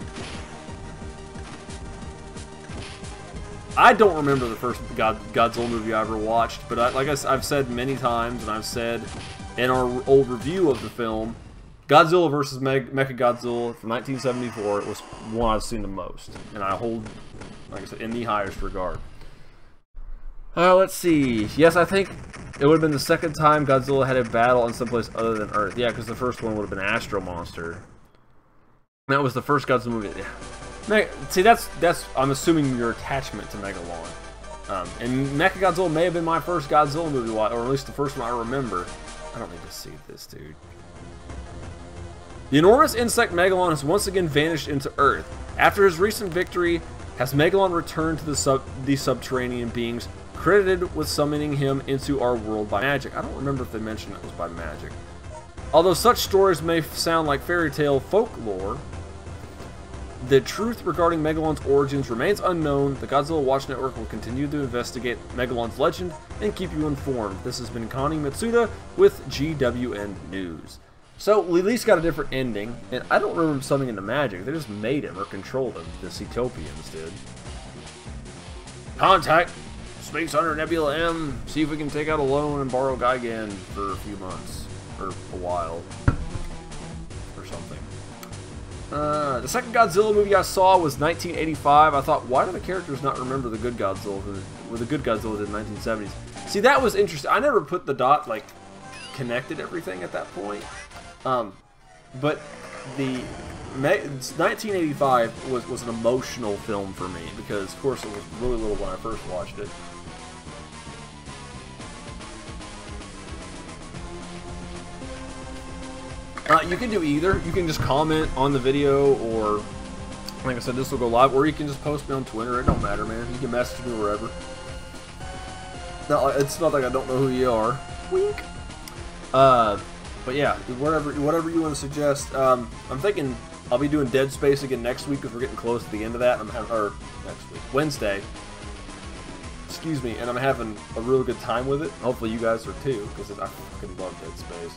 A: I don't remember the first Godzilla movie I ever watched, but like I've said many times, and I've said in our old review of the film, Godzilla vs. Mechagodzilla from 1974 was one I've seen the most, and I hold, like I said, in the highest regard. Let's see. Yes, I think it would have been the second time Godzilla had a battle in someplace other than Earth. Yeah, because the first one would have been Astro Monster. That was the first Godzilla movie. Yeah. See, that's I'm assuming your attachment to Megalon. And Mechagodzilla may have been my first Godzilla movie, or at least the first one I remember. I don't need to see this, dude. The enormous insect Megalon has once again vanished into Earth. After his recent victory, has Megalon returned to the subterranean beings, credited with summoning him into our world by magic. I don't remember if they mentioned it was by magic. Although such stories may sound like fairy tale folklore, the truth regarding Megalon's origins remains unknown. The Godzilla Watch Network will continue to investigate Megalon's legend and keep you informed. This has been Connie Matsuda with GWN News. So, we at least got a different ending, and I don't remember summoning into magic. They just made him or controlled him. The Cetopians did. Contact Space Hunter Nebula M. See if we can take out a loan and borrow Gigan for a few months. Or a while. Or something. The second Godzilla movie I saw was 1985. I thought, why do the characters not remember the good Godzilla? The good Godzilla in the 1970s. See, that was interesting. I never put the dot, like, connected everything at that point. But the 1985 was an emotional film for me because, of course, it was really little when I first watched it. You can do either. You can just comment on the video, or, like I said, this will go live, or you can just post me on Twitter. It don't matter, man. You can message me wherever. No, it's not like I don't know who you are. Wink. But yeah, whatever you want to suggest. I'm thinking I'll be doing Dead Space again next week because we're getting close to the end of that. Or next week, Wednesday. Excuse me, and I'm having a really good time with it. Hopefully you guys are too, because I fucking love Dead Space.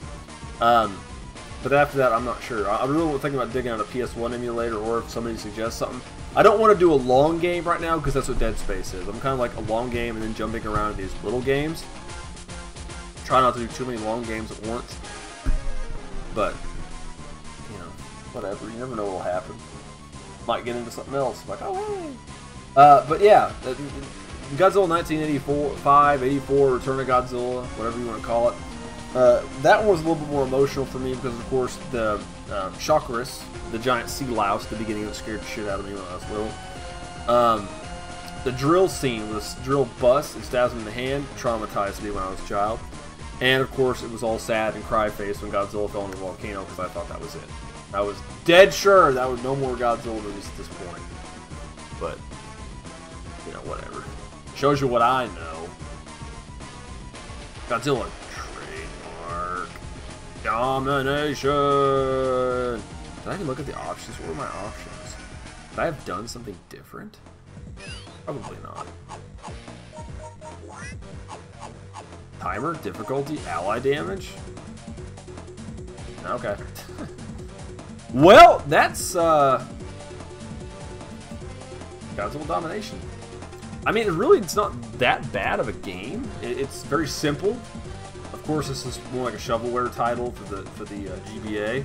A: But after that, I'm not sure. I'm really thinking about digging out a PS1 emulator, or if somebody suggests something. I don't want to do a long game right now, because that's what Dead Space is. I'm kind of like a long game and then jumping around in these little games. Try not to do too many long games at once. But, you know, whatever. You never know what will happen. Might get into something else. Like, oh, hey. But yeah, Godzilla 1985, 84, Return of Godzilla, whatever you want to call it. That one was a little bit more emotional for me because, of course, the Shockers, the giant sea louse at the beginning that scared the shit out of me when I was little. The drill scene with this drill bust and stabs him in the hand traumatized me when I was a child. And, of course, it was all sad and cry-faced when Godzilla fell in the volcano because I thought that was it. I was dead sure that was no more Godzilla movies at this point. But, you know, whatever. Shows you what I know. Godzilla. Trademark. Domination. Did I even look at the options? What were my options? Could I have done something different? Probably not. Timer, difficulty, ally damage. Okay. Well, that's Godzilla Domination. I mean, it's not that bad of a game. It's very simple. Of course, this is more like a shovelware title for the GBA,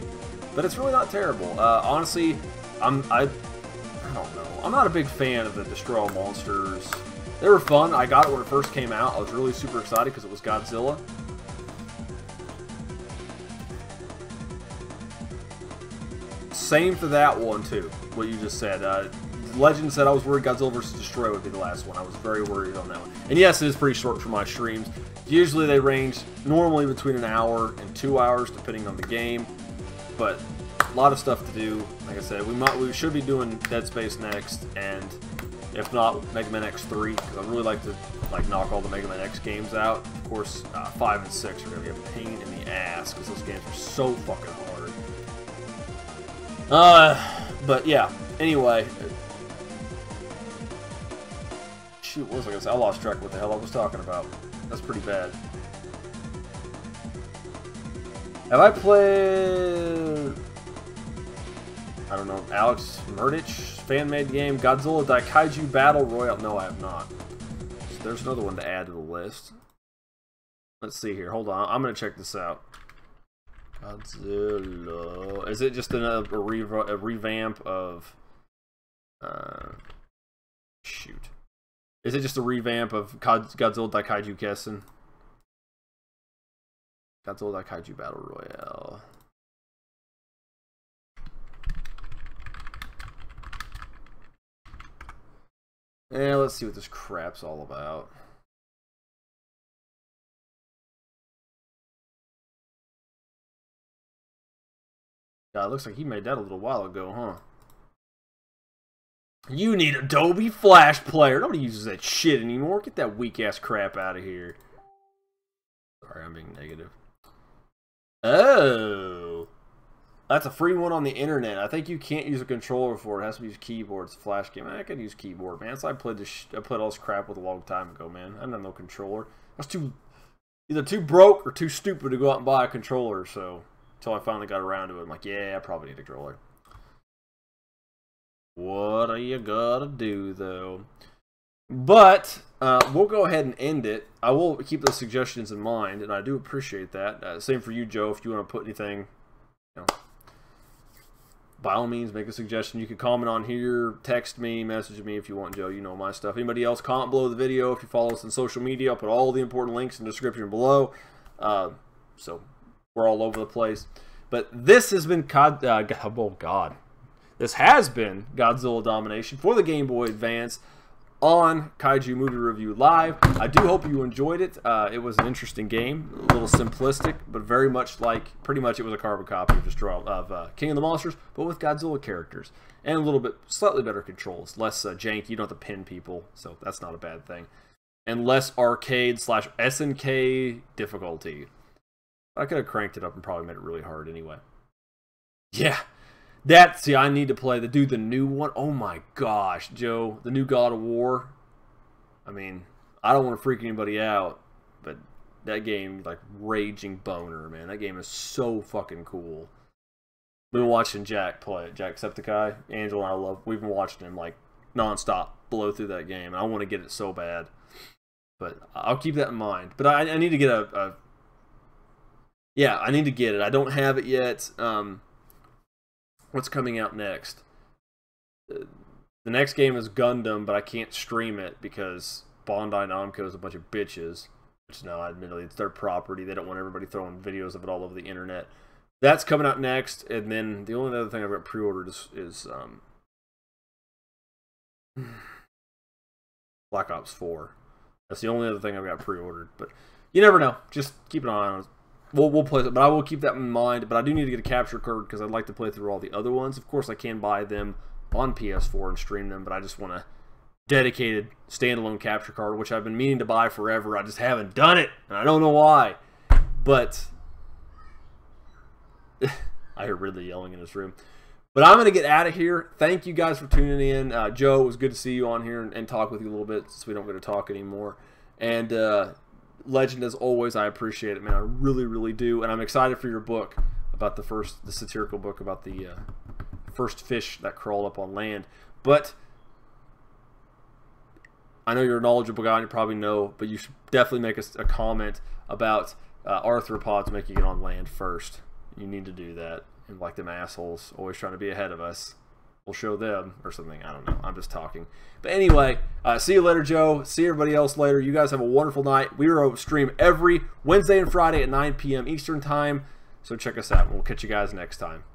A: but it's really not terrible. Honestly, I don't know. I'm not a big fan of the Destroy All Monsters. They were fun. I got it when it first came out. I was really super excited because it was Godzilla. Same for that one too. What you just said. Legend said I was worried Godzilla vs. Destroy would be the last one. I was very worried on that one. And yes, it is pretty short for my streams. Usually they range normally between an hour and 2 hours, depending on the game. But a lot of stuff to do. Like I said, we should be doing Dead Space next, and if not, Mega Man X3, because I really like to knock all the Mega Man X games out. Of course, 5 and 6 are going to be a pain in the ass because those games are so fucking hard. But yeah. Anyway. Shoot, what was I going to say? I lost track of what the hell I was talking about. That's pretty bad. Have I played... I don't know, Alex Murdich fan-made game, Godzilla Daikaiju Battle Royale? No, I have not. So there's another one to add to the list. Let's see here. Hold on. I'm going to check this out. Godzilla. Is it just a revamp of... shoot. Is it just a revamp of Godzilla Daikaiju Kessen? Godzilla Daikaiju Battle Royale. Yeah, let's see what this crap's all about. God, it looks like he made that a little while ago, huh? You need Adobe Flash Player. Nobody uses that shit anymore. Get that weak-ass crap out of here. Sorry, I'm being negative. Oh. That's a free one on the internet. I think you can't use a controller for it. It has to be used keyboard. It's a Flash game. I can use keyboard, man. So I played all this crap with a long time ago, man. I didn't have no controller. I was either too broke or too stupid to go out and buy a controller. So until I finally got around to it, I'm like, yeah, I probably need a controller. What are you gonna do, though? But we'll go ahead and end it. I will keep those suggestions in mind, and I do appreciate that. Same for you, Joe. If you want to put anything, you know, by all means, make a suggestion. You can comment on here, text me, message me if you want, Joe. You know my stuff. Anybody else, comment below the video. If you follow us on social media, I'll put all the important links in the description below. So we're all over the place. But this has been oh God. This has been Godzilla Domination for the Game Boy Advance on Kaiju Movie Review Live. I do hope you enjoyed it. It was an interesting game, a little simplistic, but very much like, pretty much it was a carbon copy of King of the Monsters, but with Godzilla characters. And a little bit, slightly better controls, less janky, you don't have to pin people, so that's not a bad thing. And less arcade / SNK difficulty. I could have cranked it up and probably made it really hard anyway. Yeah. See, I need to play the new one. Oh my gosh, Joe, the new God of War. I mean, I don't want to freak anybody out, but that game, like, raging boner, man. That game is so fucking cool. We've been watching Jack play it. Jacksepticeye. Angela and I we've been watching him, like, nonstop blow through that game. And I want to get it so bad. But I'll keep that in mind. But I need to get yeah, I need to get it. I don't have it yet. What's coming out next? The next game is Gundam, but I can't stream it because Bandai Namco is a bunch of bitches. Which, no, admittedly, it's their property. They don't want everybody throwing videos of it all over the internet. That's coming out next, and then the only other thing I've got pre-ordered is Black Ops 4. That's the only other thing I've got pre-ordered. But you never know. Just keep an eye on it. We'll play it, but I will keep that in mind. But I do need to get a capture card because I'd like to play through all the other ones. Of course, I can buy them on PS4 and stream them, but I just want a dedicated standalone capture card, which I've been meaning to buy forever. I just haven't done it, and I don't know why. But I hear Ridley yelling in his room. But I'm going to get out of here. Thank you guys for tuning in. Joe, it was good to see you on here and talk with you a little bit since we don't get to talk anymore. And Legend, as always, I appreciate it, man. I really, really do. And I'm excited for your book about the satirical book about the first fish that crawled up on land. But I know you're a knowledgeable guy and you probably know, but you should definitely make a comment about arthropods making it on land first. You need to do that. And like them assholes always trying to be ahead of us. We'll show them or something. I don't know. I'm just talking. But anyway, see you later, Joe. See everybody else later. You guys have a wonderful night. We are stream every Wednesday and Friday at 9 p.m. Eastern Time. So check us out. We'll catch you guys next time.